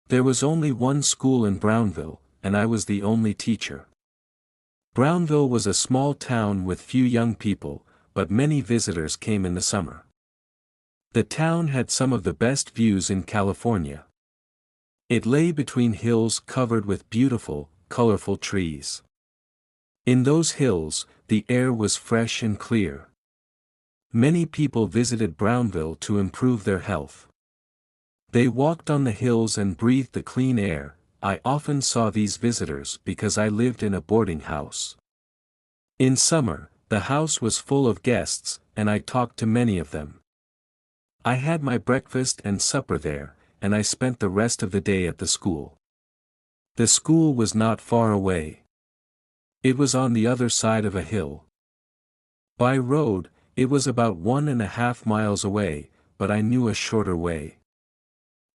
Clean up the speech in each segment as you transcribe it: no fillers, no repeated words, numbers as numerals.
There was only one school in Brownville, and I was the only teacher. Brownville was a small town with few young people, but many visitors came in the summer. The town had some of the best views in California. It lay between hills covered with beautiful, colorful trees. In those hills, the air was fresh and clear. Many people visited Brownville to improve their health. They walked on the hills and breathed the clean air. I often saw these visitors because I lived in a boarding house. In summer, the house was full of guests, and I talked to many of them. I had my breakfast and supper there, and I spent the rest of the day at the school. The school was not far away. It was on the other side of a hill. By road, it was about 1.5 miles away, but I knew a shorter way.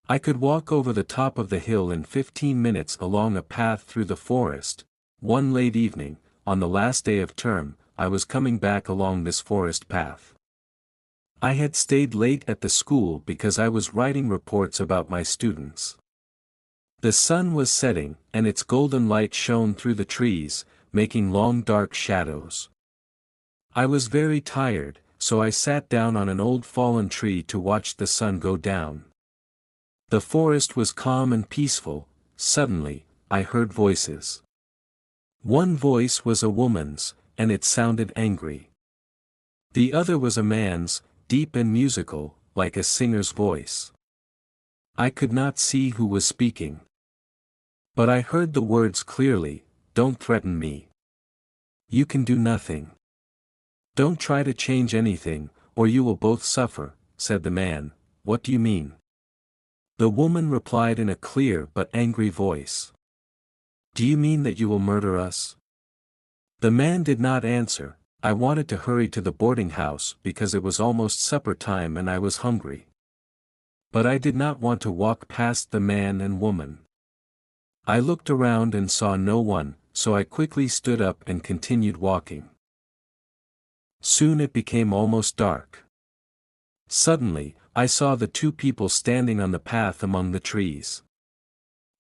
I could walk over the top of the hill in 15 minutes along a path through the forest. One late evening, on the last day of term, I was coming back along this forest path. I had stayed late at the school because I was writing reports about my students. The sun was setting, and its golden light shone through the trees, making long dark shadows. I was very tired, so I sat down on an old fallen tree to watch the sun go down. The forest was calm and peaceful. Suddenly, I heard voices. One voice was a woman's, and it sounded angry. The other was a man's, deep and musical, like a singer's voice. I could not see who was speaking. But I heard the words clearly. "Don't threaten me. You can do nothing. Don't try to change anything, or you will both suffer," said the man. "What do you mean?" The woman replied in a clear but angry voice. "Do you mean that you will murder us?" The man did not answer. I wanted to hurry to the boarding house because it was almost supper time and I was hungry. But I did not want to walk past the man and woman. I looked around and saw no one, so I quickly stood up and continued walking. Soon it became almost dark. Suddenly, I saw the two people standing on the path among the trees.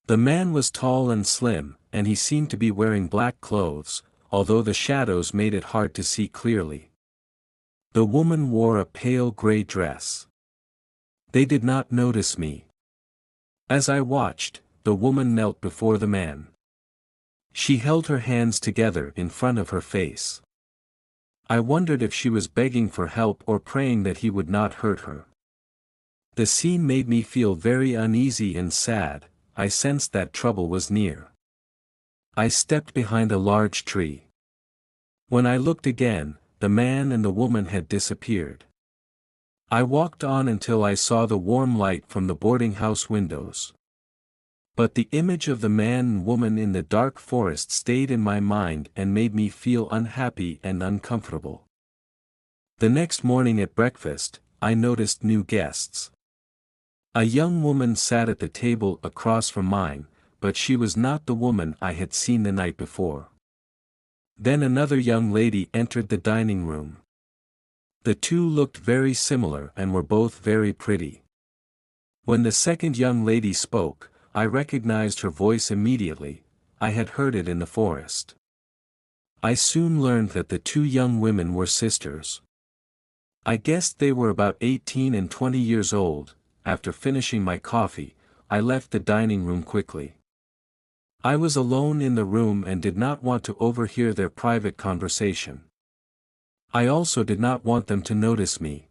The man was tall and slim, and he seemed to be wearing black clothes, although the shadows made it hard to see clearly. The woman wore a pale gray dress. They did not notice me. As I watched, the woman knelt before the man. She held her hands together in front of her face. I wondered if she was begging for help or praying that he would not hurt her. The scene made me feel very uneasy and sad. I sensed that trouble was near. I stepped behind a large tree. When I looked again, the man and the woman had disappeared. I walked on until I saw the warm light from the boarding house windows. But the image of the man and woman in the dark forest stayed in my mind and made me feel unhappy and uncomfortable. The next morning at breakfast, I noticed new guests. A young woman sat at the table across from mine, but she was not the woman I had seen the night before. Then another young lady entered the dining room. The two looked very similar and were both very pretty. When the second young lady spoke, I recognized her voice immediately. I had heard it in the forest. I soon learned that the two young women were sisters. I guessed they were about 18 and 20 years old. After finishing my coffee, I left the dining room quickly. I was alone in the room and did not want to overhear their private conversation. I also did not want them to notice me.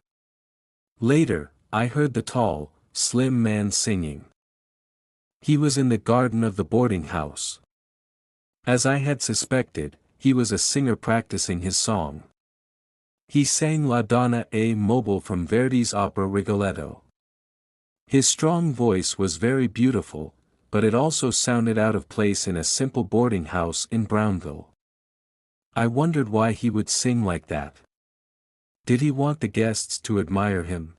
Later, I heard the tall, slim man singing. He was in the garden of the boarding house. As I had suspected, he was a singer practicing his song. He sang La Donna è mobile from Verdi's opera Rigoletto. His strong voice was very beautiful, but it also sounded out of place in a simple boarding house in Brownville. I wondered why he would sing like that. Did he want the guests to admire him?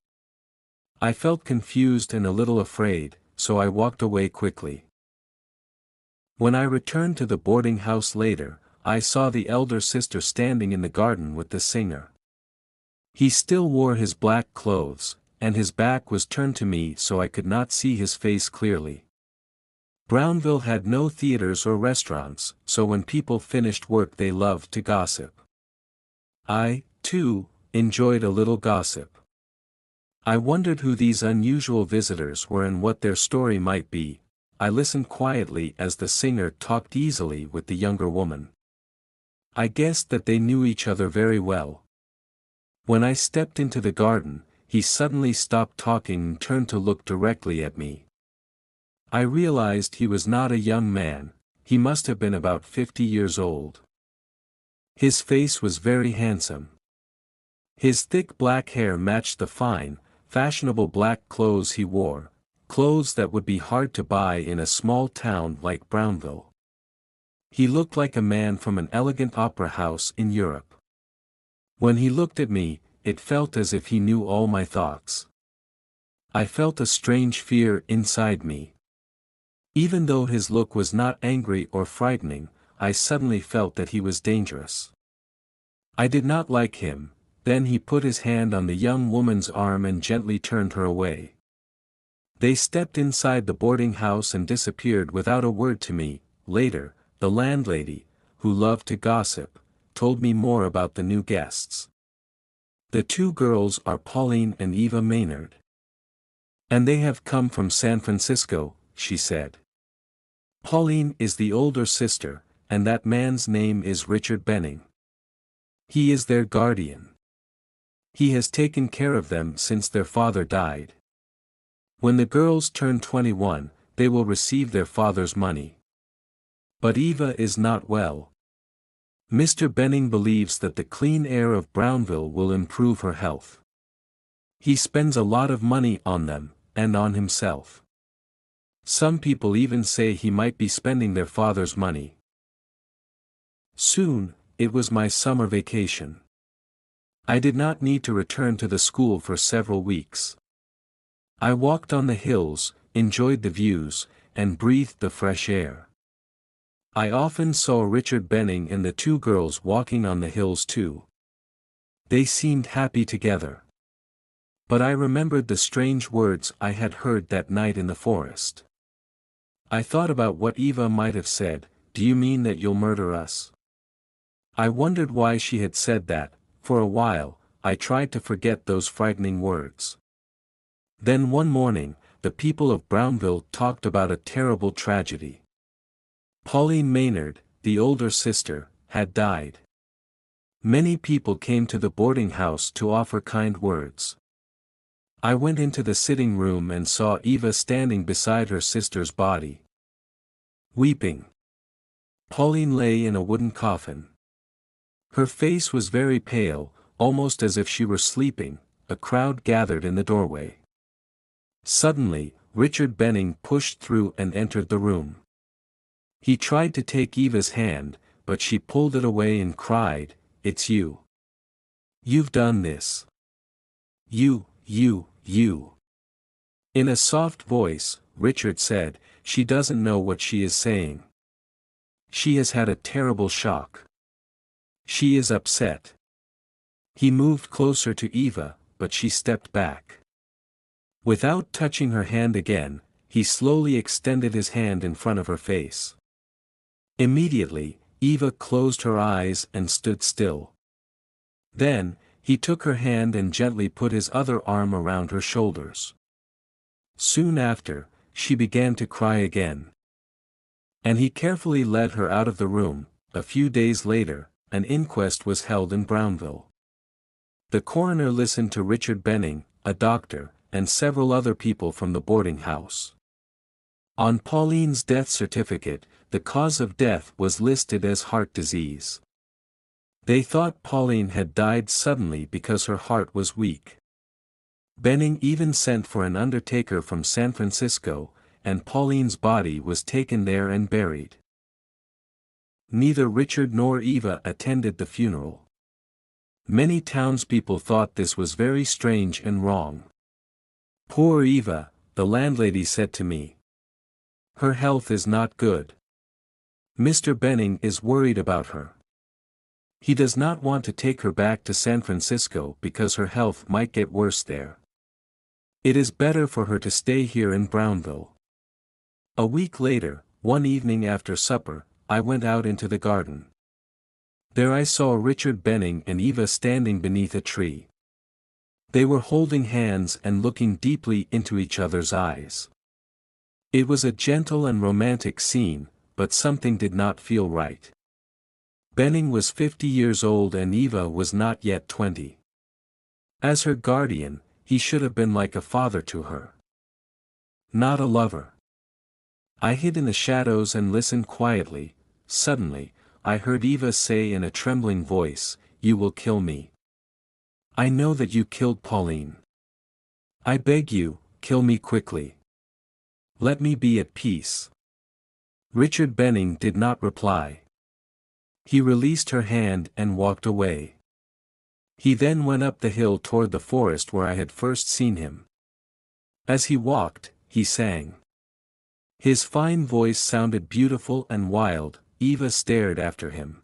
I felt confused and a little afraid, so I walked away quickly. When I returned to the boarding house later, I saw the elder sister standing in the garden with the singer. He still wore his black clothes, and his back was turned to me so I could not see his face clearly. Brownville had no theaters or restaurants, so when people finished work they loved to gossip. I, too, enjoyed a little gossip. I wondered who these unusual visitors were and what their story might be. I listened quietly as the singer talked easily with the younger woman. I guessed that they knew each other very well. When I stepped into the garden, he suddenly stopped talking and turned to look directly at me. I realized he was not a young man, he must have been about 50 years old. His face was very handsome. His thick black hair matched the fine, fashionable black clothes he wore, clothes that would be hard to buy in a small town like Brownville. He looked like a man from an elegant opera house in Europe. When he looked at me, it felt as if he knew all my thoughts. I felt a strange fear inside me. Even though his look was not angry or frightening, I suddenly felt that he was dangerous. I did not like him. Then he put his hand on the young woman's arm and gently turned her away. They stepped inside the boarding house and disappeared without a word to me. Later, the landlady, who loved to gossip, told me more about the new guests. The two girls are Pauline and Eva Maynard. And they have come from San Francisco, she said. Pauline is the older sister, and that man's name is Richard Benning. He is their guardian. He has taken care of them since their father died. When the girls turn 21, they will receive their father's money. But Eva is not well. Mr. Benning believes that the clean air of Brownville will improve her health. He spends a lot of money on them, and on himself. Some people even say he might be spending their father's money. Soon, it was my summer vacation. I did not need to return to the school for several weeks. I walked on the hills, enjoyed the views, and breathed the fresh air. I often saw Richard Benning and the two girls walking on the hills too. They seemed happy together. But I remembered the strange words I had heard that night in the forest. I thought about what Eva might have said. Do you mean that you'll murder us? I wondered why she had said that. For a while, I tried to forget those frightening words. Then one morning, the people of Brownville talked about a terrible tragedy. Pauline Maynard, the older sister, had died. Many people came to the boarding house to offer kind words. I went into the sitting room and saw Eva standing beside her sister's body, weeping. Pauline lay in a wooden coffin. Her face was very pale, almost as if she were sleeping. A crowd gathered in the doorway. Suddenly, Richard Benning pushed through and entered the room. He tried to take Eva's hand, but she pulled it away and cried, "It's you. You've done this. You. In a soft voice, Richard said, "She doesn't know what she is saying. She has had a terrible shock. She is upset." He moved closer to Eva, but she stepped back. Without touching her hand again, he slowly extended his hand in front of her face. Immediately, Eva closed her eyes and stood still. Then, he took her hand and gently put his other arm around her shoulders. Soon after, she began to cry again. And he carefully led her out of the room. A few days later, an inquest was held in Brownville. The coroner listened to Richard Benning, a doctor, and several other people from the boarding house. On Pauline's death certificate, the cause of death was listed as heart disease. They thought Pauline had died suddenly because her heart was weak. Benning even sent for an undertaker from San Francisco, and Pauline's body was taken there and buried. Neither Richard nor Eva attended the funeral. Many townspeople thought this was very strange and wrong. "Poor Eva," the landlady said to me. "Her health is not good. Mr. Benning is worried about her. He does not want to take her back to San Francisco because her health might get worse there. It is better for her to stay here in Brownville." A week later, one evening after supper, I went out into the garden. There I saw Richard Benning and Eva standing beneath a tree. They were holding hands and looking deeply into each other's eyes. It was a gentle and romantic scene, but something did not feel right. Benning was 50 years old and Eva was not yet 20. As her guardian, he should have been like a father to her. Not a lover. I hid in the shadows and listened quietly. Suddenly, I heard Eva say in a trembling voice, "You will kill me. I know that you killed Pauline. I beg you, kill me quickly. Let me be at peace." Richard Benning did not reply. He released her hand and walked away. He then went up the hill toward the forest where I had first seen him. As he walked, he sang. His fine voice sounded beautiful and wild. Eva stared after him.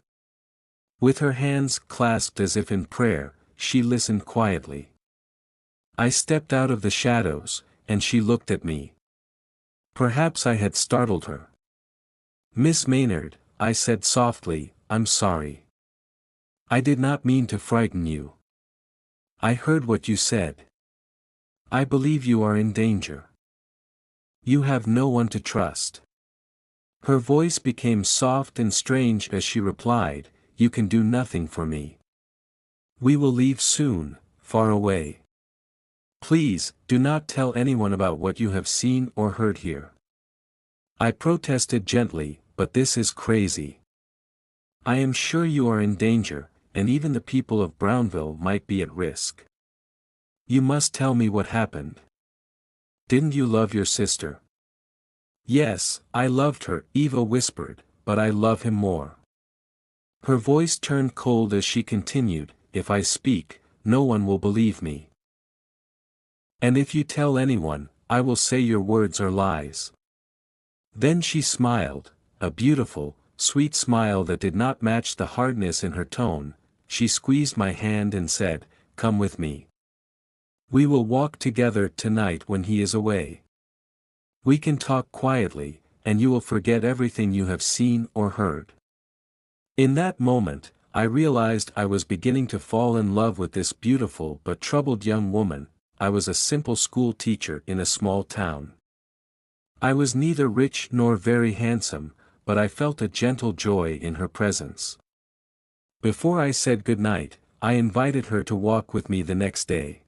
With her hands clasped as if in prayer, she listened quietly. I stepped out of the shadows, and she looked at me. Perhaps I had startled her. "Miss Maynard," I said softly, "I'm sorry. I did not mean to frighten you. I heard what you said. I believe you are in danger. You have no one to trust." Her voice became soft and strange as she replied, "You can do nothing for me. We will leave soon, far away. Please, do not tell anyone about what you have seen or heard here." I protested gently, "But this is crazy. I am sure you are in danger, and even the people of Brownville might be at risk. You must tell me what happened. Didn't you love your sister?" "Yes, I loved her," Eva whispered, "but I love him more." Her voice turned cold as she continued, "If I speak, no one will believe me. And if you tell anyone, I will say your words are lies." Then she smiled, a beautiful, sweet smile that did not match the hardness in her tone. She squeezed my hand and said, "Come with me. We will walk together tonight when he is away. We can talk quietly, and you will forget everything you have seen or heard." In that moment, I realized I was beginning to fall in love with this beautiful but troubled young woman. I was a simple school teacher in a small town. I was neither rich nor very handsome, but I felt a gentle joy in her presence. Before I said good night, I invited her to walk with me the next day.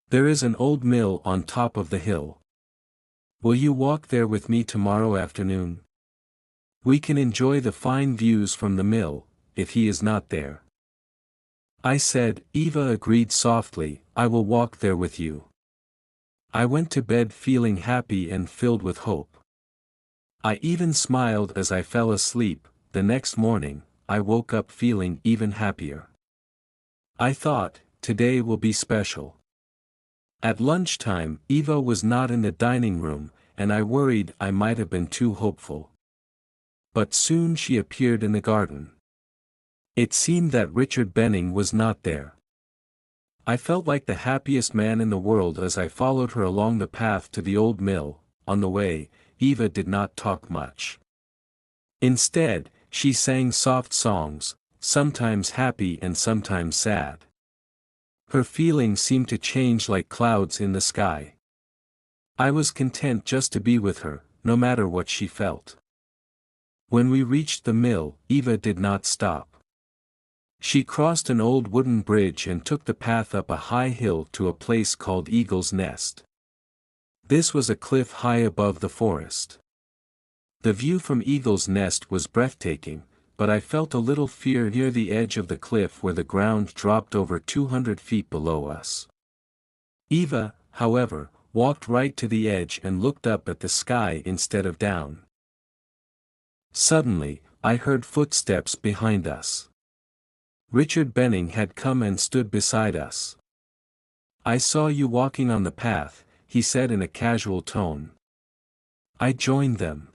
"There is an old mill on top of the hill. Will you walk there with me tomorrow afternoon? We can enjoy the fine views from the mill, if he is not there." I said. Eva agreed softly, "I will walk there with you." I went to bed feeling happy and filled with hope. I even smiled as I fell asleep. The next morning, I woke up feeling even happier. I thought, today will be special. At lunchtime, Eva was not in the dining room, and I worried I might have been too hopeful. But soon she appeared in the garden. It seemed that Richard Benning was not there. I felt like the happiest man in the world as I followed her along the path to the old mill. On the way, Eva did not talk much. Instead, she sang soft songs, sometimes happy and sometimes sad. Her feelings seemed to change like clouds in the sky. I was content just to be with her, no matter what she felt. When we reached the mill, Eva did not stop. She crossed an old wooden bridge and took the path up a high hill to a place called Eagle's Nest. This was a cliff high above the forest. The view from Eagle's Nest was breathtaking, but I felt a little fear near the edge of the cliff where the ground dropped over 200 feet below us. Eva, however, walked right to the edge and looked up at the sky instead of down. Suddenly, I heard footsteps behind us. Richard Benning had come and stood beside us. "I saw you walking on the path," he said in a casual tone. I joined them.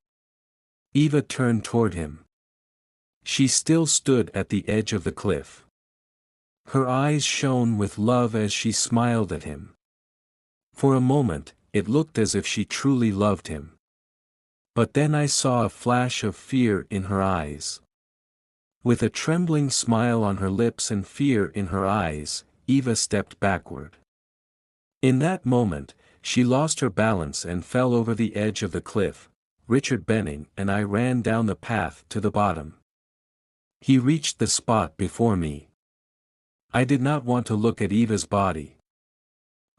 Eva turned toward him. She still stood at the edge of the cliff. Her eyes shone with love as she smiled at him. For a moment, it looked as if she truly loved him. But then I saw a flash of fear in her eyes. With a trembling smile on her lips and fear in her eyes, Eva stepped backward. In that moment, she lost her balance and fell over the edge of the cliff. Richard Benning and I ran down the path to the bottom. He reached the spot before me. I did not want to look at Eva's body.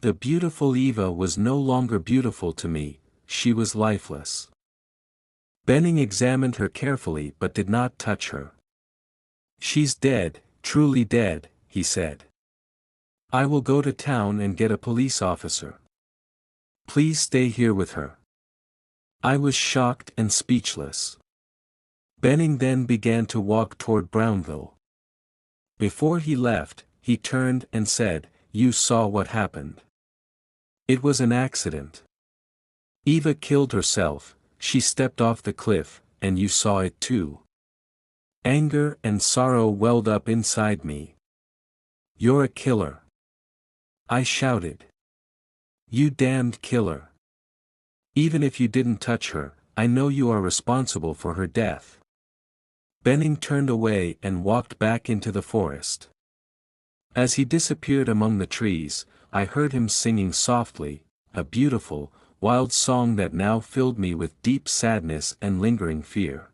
The beautiful Eva was no longer beautiful to me, she was lifeless. Benning examined her carefully but did not touch her. "She's dead, truly dead," he said. "I will go to town and get a police officer. Please stay here with her." I was shocked and speechless. Benning then began to walk toward Brownville. Before he left, he turned and said, "You saw what happened. It was an accident. Eva killed herself, she stepped off the cliff, and you saw it too." Anger and sorrow welled up inside me. "You're a killer," I shouted. "You damned killer. Even if you didn't touch her, I know you are responsible for her death." Benning turned away and walked back into the forest. As he disappeared among the trees, I heard him singing softly, a beautiful, wild song that now filled me with deep sadness and lingering fear.